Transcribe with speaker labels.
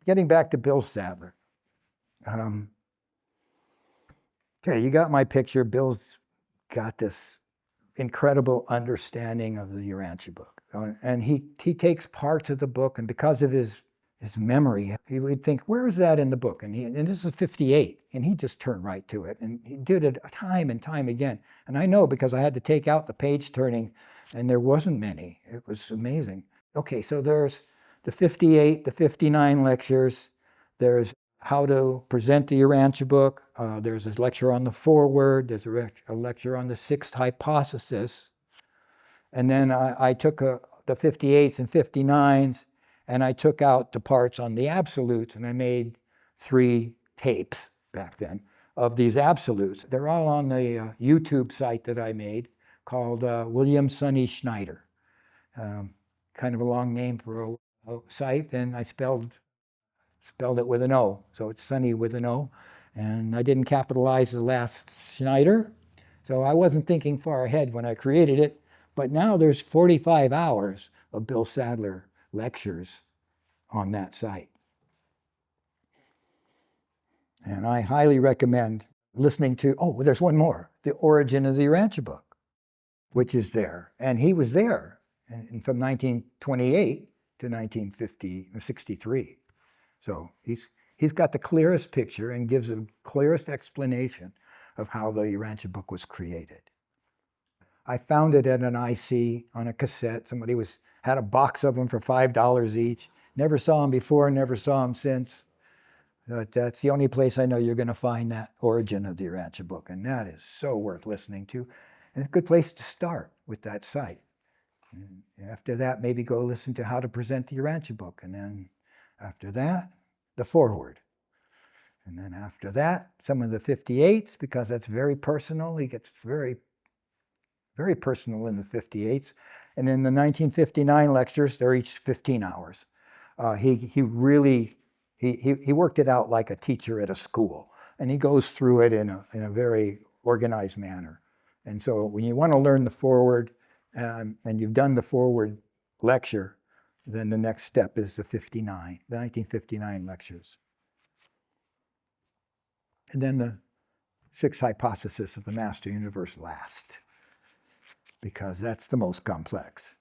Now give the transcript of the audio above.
Speaker 1: getting back to Bill Sadler. Okay, you got my picture. Bill's got this incredible understanding of the Urantia book. And he takes parts of the book, and because of his memory, he would think, where is that in the book? And this is 58, and he just turned right to it. And he did it time and time again. And I know because I had to take out the page turning, and there wasn't many. It was amazing. Okay, so there's the 58, the 59 lectures. There's how to present the Urantia book. There's a lecture on the foreword. There's a lecture on the sixth hypothesis. And then I took the 58s and 59s, and I took out the parts on the absolutes, and I made 3 tapes back then of these absolutes. They're all on the YouTube site that I made called William Sonny Schneider. Kind of a long name for a site, and I spelled it with an O, so it's Sonny with an O. And I didn't capitalize the last Schneider, so I wasn't thinking far ahead when I created it. But now there's 45 hours of Bill Sadler lectures on that site. And I highly recommend listening to, oh, there's one more, The Origin of the Urantia Book, which is there. And he was there from 1928 to 1963. So he's got the clearest picture and gives the clearest explanation of how the Urantia book was created. I found it at an IC on a cassette. Somebody had a box of them for $5 each. Never saw them before, never saw them since. But that's the only place I know you're going to find that Origin of the Urantia book, and that is so worth listening to. And it's a good place to start with that site. And after that, maybe go listen to how to present the Urantia book, and then after that, the foreword. And then after that, some of the 58s, because that's very personal. He gets very, very personal in the 58s. And in the 1959 lectures, they're each 15 hours. He worked it out like a teacher at a school. And he goes through it in a very organized manner. And so when you want to learn the foreword, and you've done the foreword lecture, then the next step is the 1959 lectures. And then the sixth hypothesis of the master universe last, because that's the most complex.